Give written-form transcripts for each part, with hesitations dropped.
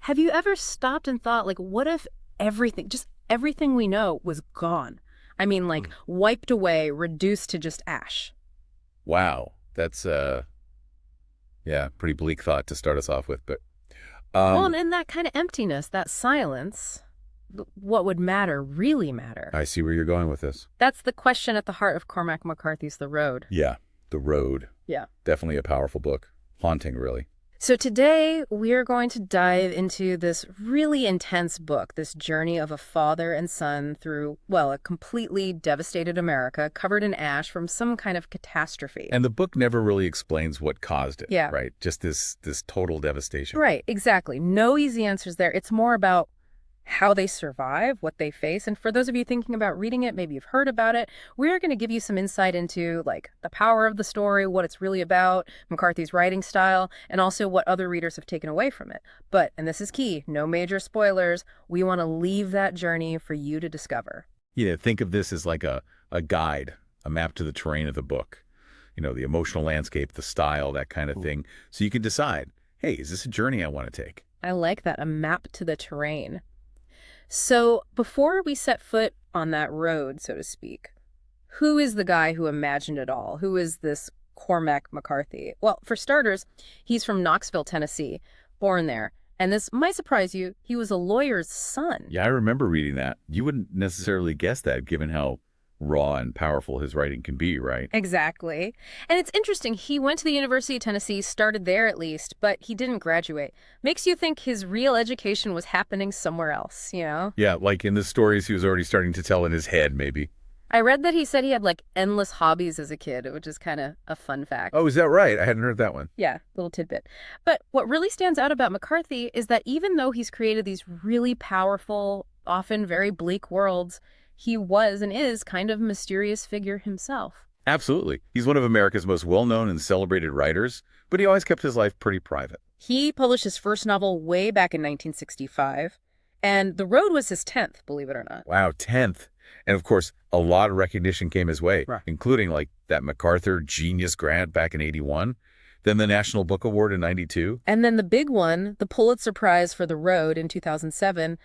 Have you ever stopped and thought, like, what if everything, just everything we know was gone? I mean, like, wiped away, reduced to just ash. Wow. That's, yeah, pretty bleak thought to start us off with. But Well, um, and in that kind of emptiness, that silence, what would matter, really matter? I see where you're going with this. That's the question at the heart of Cormac McCarthy's The Road. Yeah, The Road. Yeah. Definitely a powerful book. Haunting, really. So today we're going to dive into this really intense book, this journey of a father and son through, well, a completely devastated America covered in ash from some kind of catastrophe. And the book never really explains what caused it, Yeah. right? Just this total devastation. Right, exactly. No easy answers there. It's more about how they survive, what they face. And for those of you thinking about reading it, maybe you've heard about it, we're going to give you some insight into like the power of the story, what it's really about, McCarthy's writing style, and also what other readers have taken away from it. But, and this is key, no major spoilers. We want to leave that journey for you to discover. Think of this as like a guide, a map to the terrain of the book. The emotional landscape, the style, that kind of thing. So you can decide, hey, is this a journey I want to take? I like that, a map to the terrain. So before we set foot on that road, so to speak, who is the guy who imagined it all? Who is this Cormac McCarthy? Well, for starters, he's from Knoxville, Tennessee, born there. And this might surprise you, he was a lawyer's son. Yeah, I remember reading that. You wouldn't necessarily guess that given how raw and powerful his writing can be, right? Exactly. And it's interesting, he went to the University of Tennessee, started there at least, but he didn't graduate. Makes you think his real education was happening somewhere else, you know? Yeah, like in the stories he was already starting to tell in his head, maybe. I read that he said he had like endless hobbies as a kid, which is kind of a fun fact. Oh, is that right? I hadn't heard that one. Yeah, little tidbit. But what really stands out about McCarthy is that even though he's created these really powerful, often very bleak worlds, he was and is kind of a mysterious figure himself. Absolutely. He's one of America's most well-known and celebrated writers, but he always kept his life pretty private. He published his first novel way back in 1965, and The Road was his 10th, believe it or not. Wow, 10th. And of course, a lot of recognition came his way, Right. including like that MacArthur Genius Grant back in '81, then the National Book Award in '92. And then the big one, the Pulitzer Prize for The Road in 2007.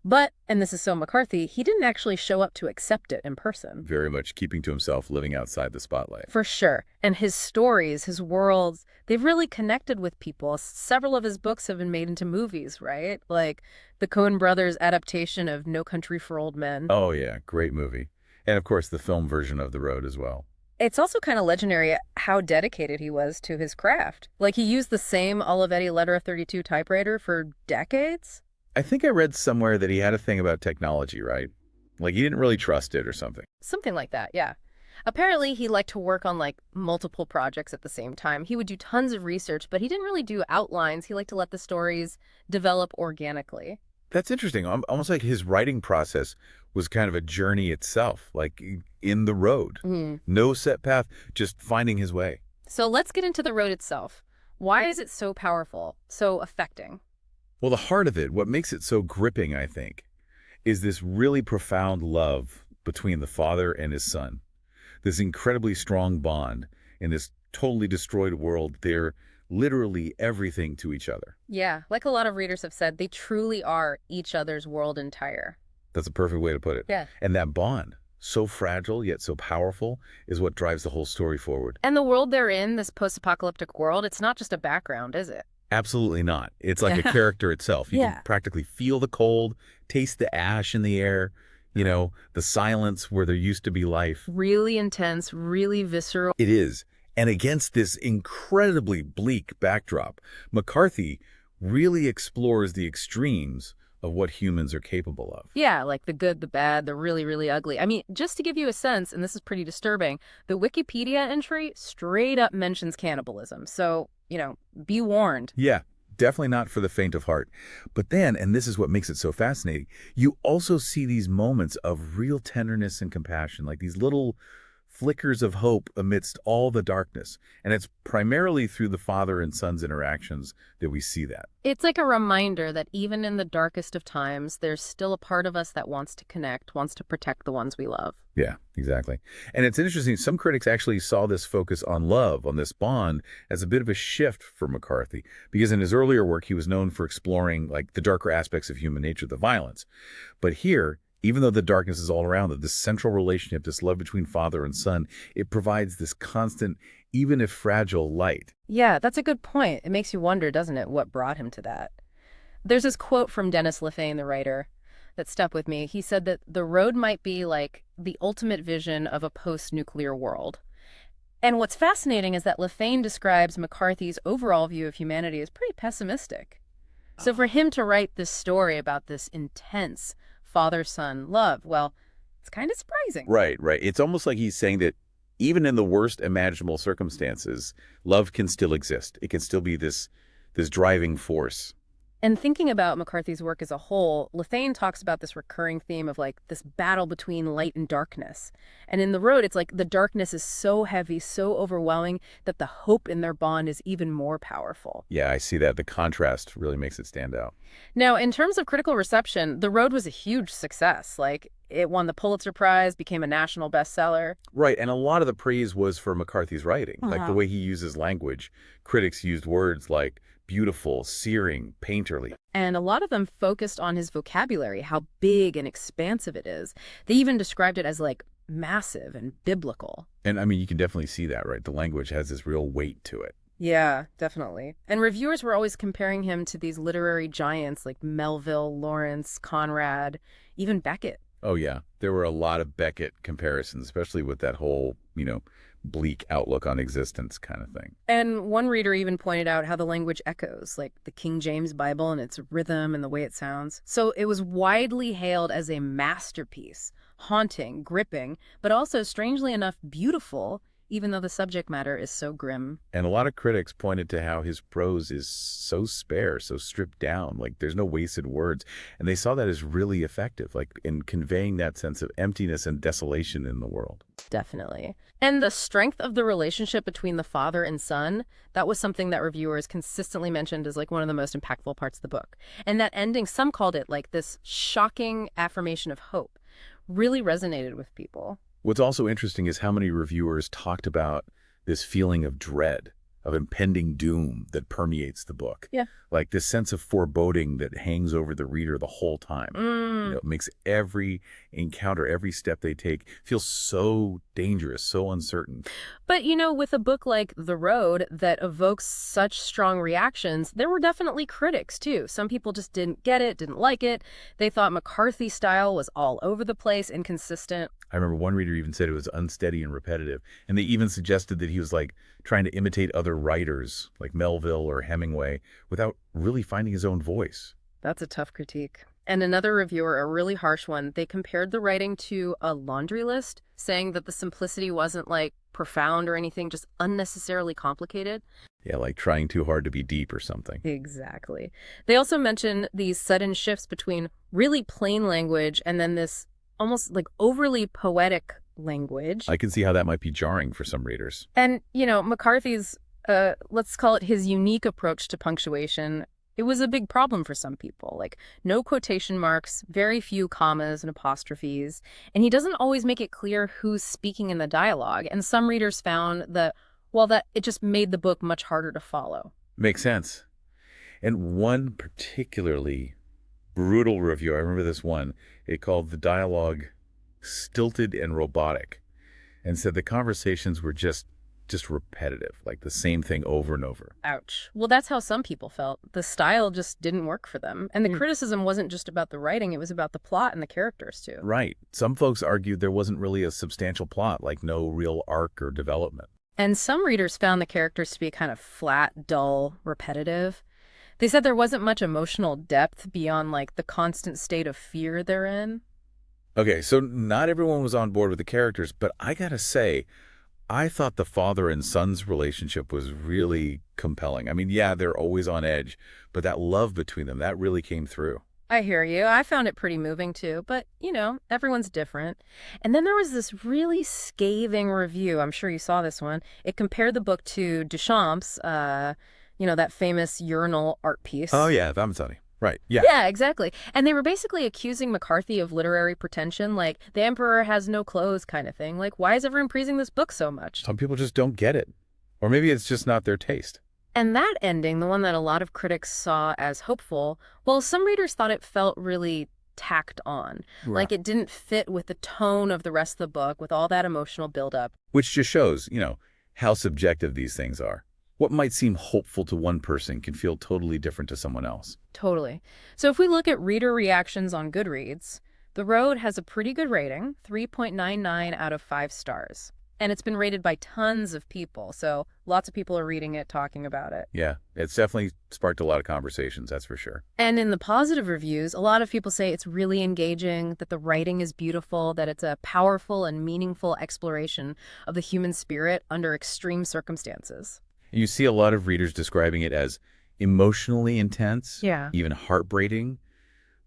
But, and this is so McCarthy, he didn't actually show up to accept it in person. Very much keeping to himself, living outside the spotlight. For sure. And his stories, his worlds, they've really connected with people. Several of his books have been made into movies, right? Like the Coen brothers' adaptation of No Country for Old Men. Oh yeah, great movie. And of course, the film version of The Road as well. It's also kind of legendary how dedicated he was to his craft. Like he used the same Olivetti Letter 32 typewriter for decades. I think I read somewhere that he had a thing about technology, right? Like he didn't really trust it or something. Something like that, yeah. Apparently, he liked to work on like multiple projects at the same time. He would do tons of research, but he didn't really do outlines. He liked to let the stories develop organically. That's interesting. Almost like his writing process was kind of a journey itself, like in the road. No set path, just finding his way. So let's get into The Road itself. Why is it so powerful, so affecting? Well, the heart of it, what makes it so gripping, I think, is this really profound love between the father and his son. This incredibly strong bond in this totally destroyed world. They're literally everything to each other. Yeah, like a lot of readers have said, they truly are each other's world entire. That's a perfect way to put it. Yeah. And that bond, so fragile yet so powerful, is what drives the whole story forward. And the world they're in, this post-apocalyptic world, it's not just a background, is it? Absolutely not. It's like a character itself. You can practically feel the cold, taste the ash in the air, the silence where there used to be life. Really intense, really visceral. It is. And against this incredibly bleak backdrop, McCarthy really explores the extremes of what humans are capable of. Yeah, like the good, the bad, the really, really ugly. I mean, just to give you a sense, and this is pretty disturbing, the Wikipedia entry straight up mentions cannibalism. So, be warned. Yeah, definitely not for the faint of heart. But then, and this is what makes it so fascinating, you also see these moments of real tenderness and compassion, like these little flickers of hope amidst all the darkness. And it's primarily through the father and son's interactions that we see that. It's like a reminder that even in the darkest of times, there's still a part of us that wants to connect, wants to protect the ones we love. Yeah, exactly. And it's interesting, some critics actually saw this focus on love, on this bond, as a bit of a shift for McCarthy, because in his earlier work, he was known for exploring like the darker aspects of human nature, the violence. But here, even though the darkness is all around it, this central relationship, this love between father and son, it provides this constant, even if fragile, light. Yeah, that's a good point. It makes you wonder, doesn't it, what brought him to that? There's this quote from Dennis Lefane, the writer, that stuck with me. He said that the road might be like the ultimate vision of a post-nuclear world. And what's fascinating is that Lefane describes McCarthy's overall view of humanity as pretty pessimistic. So for him to write this story about this intense father-son love, well, it's kind of surprising. Right, right. It's almost like he's saying that even in the worst imaginable circumstances, love can still exist. It can still be this driving force. And thinking about McCarthy's work as a whole, Lefane talks about this recurring theme of like this battle between light and darkness. And in The Road, it's like the darkness is so heavy, so overwhelming that the hope in their bond is even more powerful. Yeah, I see that. The contrast really makes it stand out. Now, in terms of critical reception, The Road was a huge success. Like, it won the Pulitzer Prize, became a national bestseller. Right, and a lot of the praise was for McCarthy's writing, like the way he uses language. Critics used words like beautiful, searing, painterly. And a lot of them focused on his vocabulary, how big and expansive it is. They even described it as like massive and biblical. And I mean, you can definitely see that, right? The language has this real weight to it. Yeah, definitely. And reviewers were always comparing him to these literary giants like Melville, Lawrence, Conrad, even Beckett. Oh, yeah. There were a lot of Beckett comparisons, especially with that whole, bleak outlook on existence kind of thing. And one reader even pointed out how the language echoes, like the King James Bible and its rhythm and the way it sounds. So it was widely hailed as a masterpiece, haunting, gripping, but also, strangely enough, beautiful, even though the subject matter is so grim. And a lot of critics pointed to how his prose is so spare, so stripped down, like there's no wasted words. And they saw that as really effective, like in conveying that sense of emptiness and desolation in the world. Definitely. And the strength of the relationship between the father and son, that was something that reviewers consistently mentioned as like one of the most impactful parts of the book. And that ending, some called it like this shocking affirmation of hope, really resonated with people. What's also interesting is how many reviewers talked about this feeling of dread, of impending doom that permeates the book. Yeah. Like this sense of foreboding that hangs over the reader the whole time. It makes every encounter, every step they take feel so dangerous, so uncertain. But, with a book like The Road that evokes such strong reactions, there were definitely critics, too. Some people just didn't get it, didn't like it. They thought McCarthy's style was all over the place, inconsistent. I remember one reader even said it was unsteady and repetitive. And they even suggested that he was like trying to imitate other writers like Melville or Hemingway without really finding his own voice. That's a tough critique. And another reviewer, a really harsh one, they compared the writing to a laundry list, saying that the simplicity wasn't like profound or anything, just unnecessarily complicated. Yeah, like trying too hard to be deep or something. Exactly. They also mention these sudden shifts between really plain language and then this almost like overly poetic language. I can see how that might be jarring for some readers. And, McCarthy's, let's call it his unique approach to punctuation, it was a big problem for some people. Like, no quotation marks, very few commas and apostrophes, and he doesn't always make it clear who's speaking in the dialogue. And some readers found that, that it just made the book much harder to follow. Makes sense. And one particularly brutal review, I remember this one, it called the dialogue stilted and robotic, and said the conversations were just repetitive, like the same thing over and over. Ouch. Well, that's how some people felt. The style just didn't work for them. And the criticism wasn't just about the writing, it was about the plot and the characters, too. Right. Some folks argued there wasn't really a substantial plot, like no real arc or development. And some readers found the characters to be kind of flat, dull, repetitive. They said there wasn't much emotional depth beyond, like, the constant state of fear they're in. Okay, so not everyone was on board with the characters, but I gotta say, I thought the father and son's relationship was really compelling. I mean, yeah, they're always on edge, but that love between them, that really came through. I hear you. I found it pretty moving too, but everyone's different. And then there was this really scathing review. I'm sure you saw this one. It compared the book to Duchamp's, that famous urinal art Oh, piece. yeah, Vamsani. Right, yeah. Yeah, exactly. And they were basically accusing McCarthy of literary pretension, like the emperor has no clothes kind of thing. Like, why is everyone praising this book so much? Some people just don't get it. Or maybe it's just not their taste. And that ending, the one that a lot of critics saw as hopeful, well, some readers thought it felt really tacked on. Right. Like it didn't fit with the tone of the rest of the book, with all that emotional buildup. Which just shows, how subjective these things are. What might seem hopeful to one person can feel totally different to someone else. Totally. So if we look at reader reactions on Goodreads, The Road has a pretty good rating, 3.99 out of 5 stars. And it's been rated by tons of people, so lots of people are reading it, talking about it. Yeah, it's definitely sparked a lot of conversations, that's for sure. And in the positive reviews, a lot of people say it's really engaging, that the writing is beautiful, that it's a powerful and meaningful exploration of the human spirit under extreme circumstances. And you see a lot of readers describing it as emotionally intense, Yeah. even heartbreaking,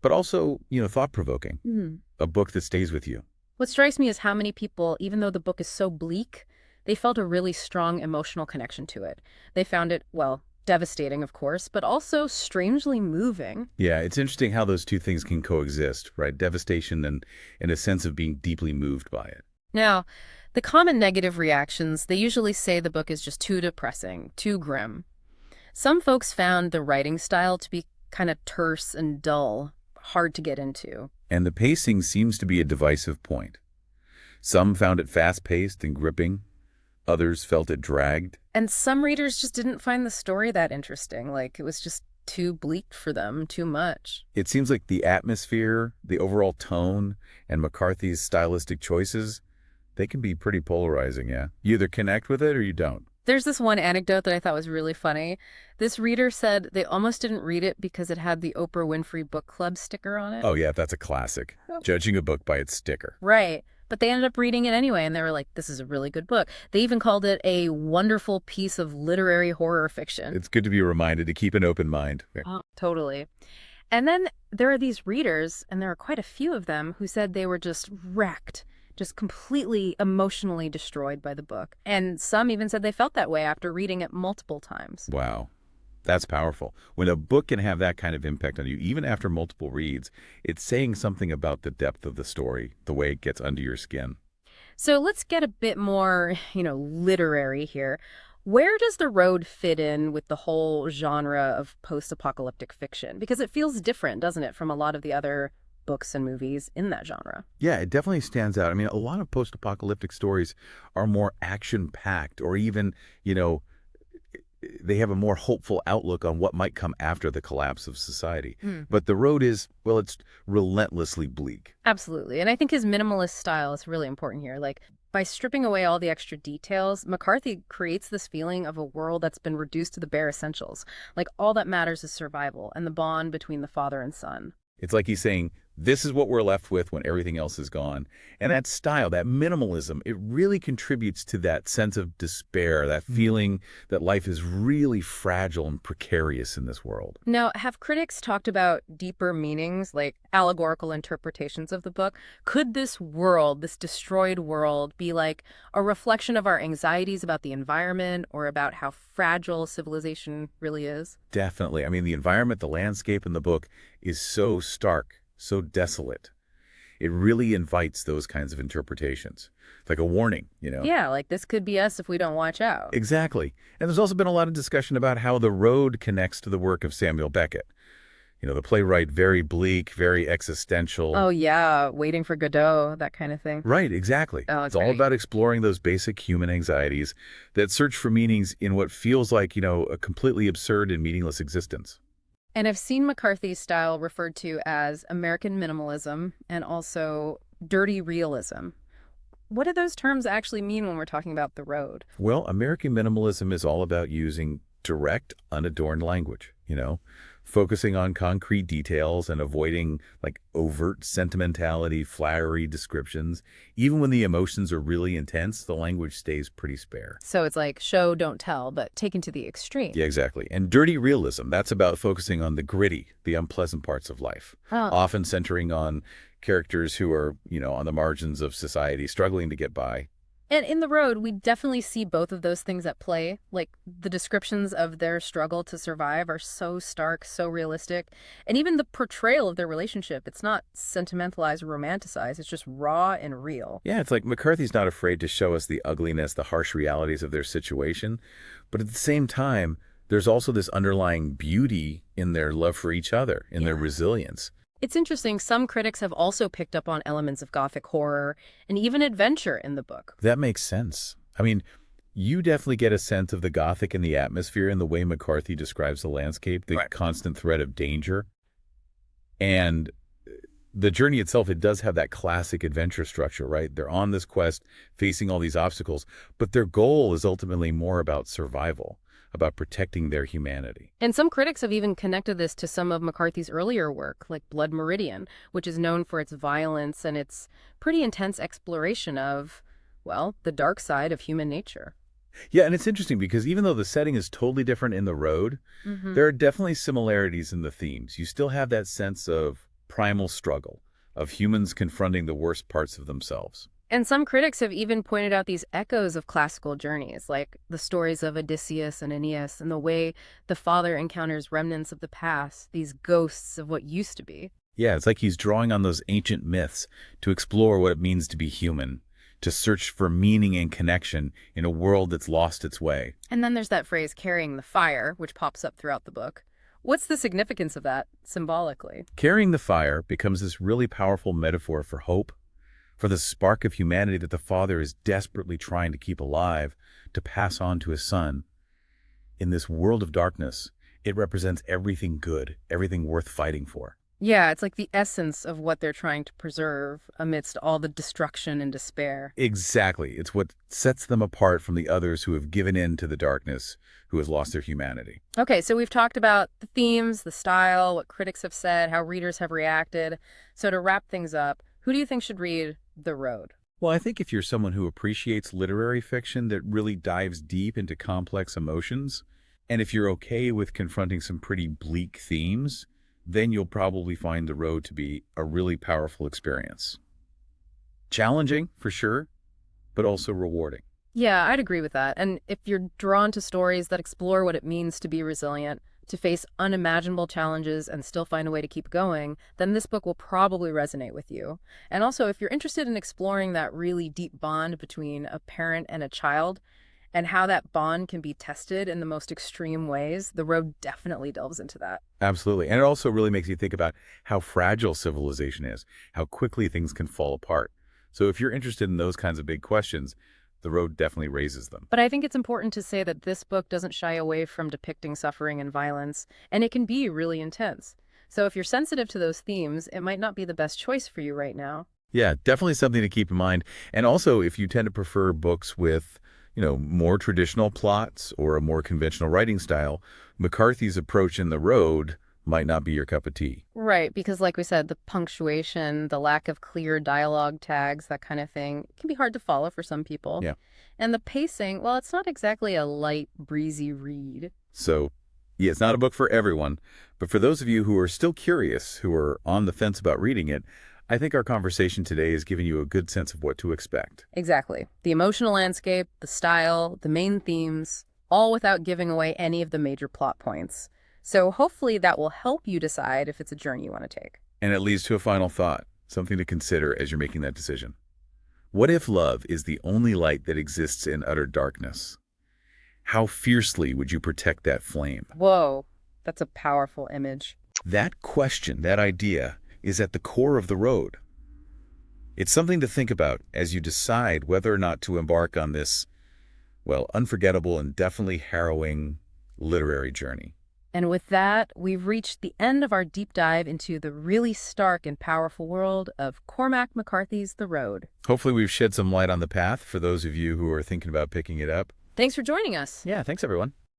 but also, thought-provoking. Mhm. A book that stays with you. What strikes me is how many people, even though the book is so bleak, they felt a really strong emotional connection to it. They found it, well, devastating, of course, but also strangely moving. Yeah, it's interesting how those two things can coexist, right? Devastation and a sense of being deeply moved by it. Now, the common negative reactions, they usually say the book is just too depressing, too grim. Some folks found the writing style to be kind of terse and dull, hard to get into. And the pacing seems to be a divisive point. Some found it fast-paced and gripping. Others felt it dragged. And some readers just didn't find the story that interesting, like it was just too bleak for them, too much. It seems like the atmosphere, the overall tone, and McCarthy's stylistic choices, they can be pretty polarizing, yeah? You either connect with it or you don't. There's this one anecdote that I thought was really funny. This reader said they almost didn't read it because it had the Oprah Winfrey Book Club sticker on it. Oh, yeah, that's a classic. Judging a book by its sticker. Right. But they ended up reading it anyway, and they were like, this is a really good book. They even called it a wonderful piece of literary horror fiction. It's good to be reminded to keep an open mind. Oh, totally. And then there are these readers, and there are quite a few of them, who said they were just wrecked, just completely emotionally destroyed by the book. And some even said they felt that way after reading it multiple times. Wow. That's powerful. When a book can have that kind of impact on you, even after multiple reads, it's saying something about the depth of the story, the way it gets under your skin. So let's get a bit more, literary here. Where does The Road fit in with the whole genre of post-apocalyptic fiction? Because it feels different, doesn't it, from a lot of the other books and movies in that genre? Yeah, it definitely stands out. I mean, a lot of post-apocalyptic stories are more action-packed or even, they have a more hopeful outlook on what might come after the collapse of society. But The Road is, well, it's relentlessly bleak. Absolutely. And I think his minimalist style is really important here. Like, by stripping away all the extra details, McCarthy creates this feeling of a world that's been reduced to the bare essentials. Like, all that matters is survival and the bond between the father and son. It's like he's saying, this is what we're left with when everything else is gone. And that style, that minimalism, it really contributes to that sense of despair, that feeling that life is really fragile and precarious in this world. Now, have critics talked about deeper meanings, like allegorical interpretations of the book? Could this world, this destroyed world, be like a reflection of our anxieties about the environment or about how fragile civilization really is? Definitely. I mean, the environment, the landscape in the book is so stark, so desolate. It really invites those kinds of interpretations. It's like a warning, Yeah, like this could be us if we don't watch out. Exactly. And there's also been a lot of discussion about how The Road connects to the work of Samuel Beckett. The playwright, very bleak, very existential. Oh, yeah, Waiting for Godot, that kind of thing. Right, exactly. Oh, It's all great. about exploring those basic human anxieties that search for meanings in what feels like, a completely absurd and meaningless existence. And I've seen McCarthy's style referred to as American minimalism and also dirty realism. What do those terms actually mean when we're talking about The Road? Well, American minimalism is all about using direct, unadorned language, focusing on concrete details and avoiding like overt sentimentality, flowery descriptions. Even when the emotions are really intense, the language stays pretty spare. So it's like show, don't tell, but taken to the extreme. Yeah, exactly. And dirty realism, that's about focusing on the gritty, the unpleasant parts of life, Oh. often centering on characters who are, on the margins of society, struggling to get by. And in The Road, we definitely see both of those things at play. Like, the descriptions of their struggle to survive are so stark, so realistic. And even the portrayal of their relationship, it's not sentimentalized or romanticized. It's just raw and real. Yeah, it's like McCarthy's not afraid to show us the ugliness, the harsh realities of their situation. But at the same time, there's also this underlying beauty in their love for each other, in their resilience. It's interesting, some critics have also picked up on elements of Gothic horror and even adventure in the book. That makes sense. I mean, you definitely get a sense of the Gothic in the atmosphere and the way McCarthy describes the landscape, the constant threat of danger. And the journey itself, it does have that classic adventure structure, right? They're on this quest, facing all these obstacles, but their goal is ultimately more about survival, about protecting their humanity. And some critics have even connected this to some of McCarthy's earlier work, like Blood Meridian, which is known for its violence and its pretty intense exploration of, well, the dark side of human nature. Yeah, and it's interesting because even though the setting is totally different in The Road, there are definitely similarities in the themes. You still have that sense of primal struggle, of humans confronting the worst parts of themselves. And some critics have even pointed out these echoes of classical journeys, like the stories of Odysseus and Aeneas, and the way the father encounters remnants of the past, these ghosts of what used to be. Yeah, it's like he's drawing on those ancient myths to explore what it means to be human, to search for meaning and connection in a world that's lost its way. And then there's that phrase, carrying the fire, which pops up throughout the book. What's the significance of that symbolically? Carrying the fire becomes this really powerful metaphor for hope, for the spark of humanity that the father is desperately trying to keep alive, to pass on to his son. In this world of darkness, it represents everything good, everything worth fighting for. Yeah, it's like the essence of what they're trying to preserve amidst all the destruction and despair. Exactly. It's what sets them apart from the others who have given in to the darkness, who has lost their humanity. Okay, so we've talked about the themes, the style, what critics have said, how readers have reacted. So to wrap things up, who do you think should read The Road? Well, I think if you're someone who appreciates literary fiction that really dives deep into complex emotions, and if you're okay with confronting some pretty bleak themes, then you'll probably find The Road to be a really powerful experience. Challenging, for sure, but also rewarding. Yeah, I'd agree with that. And if you're drawn to stories that explore what it means to be resilient, to face unimaginable challenges and still find a way to keep going, then this book will probably resonate with you. And also, if you're interested in exploring that really deep bond between a parent and a child and how that bond can be tested in the most extreme ways, The Road definitely delves into that. Absolutely. And it also really makes you think about how fragile civilization is, how quickly things can fall apart. So if you're interested in those kinds of big questions, The Road definitely raises them. But I think it's important to say that this book doesn't shy away from depicting suffering and violence, and it can be really intense. So if you're sensitive to those themes, it might not be the best choice for you right now. Yeah, definitely something to keep in mind. And also, if you tend to prefer books with, more traditional plots or a more conventional writing style, McCarthy's approach in The Road might not be your cup of tea. Right, because like we said, the punctuation, the lack of clear dialogue tags, that kind of thing, can be hard to follow for some people. Yeah. And the pacing, well, it's not exactly a light, breezy read. So, yeah, it's not a book for everyone, but for those of you who are still curious, who are on the fence about reading it, I think our conversation today has given you a good sense of what to expect. Exactly. The emotional landscape, the style, the main themes, all without giving away any of the major plot points. So hopefully that will help you decide if it's a journey you want to take. And it leads to a final thought, something to consider as you're making that decision. What if love is the only light that exists in utter darkness? How fiercely would you protect that flame? Whoa, that's a powerful image. That question, that idea, is at the core of The Road. It's something to think about as you decide whether or not to embark on this, well, unforgettable and definitely harrowing literary journey. And with that, we've reached the end of our deep dive into the really stark and powerful world of Cormac McCarthy's The Road. Hopefully we've shed some light on the path for those of you who are thinking about picking it up. Thanks for joining us. Yeah, thanks everyone.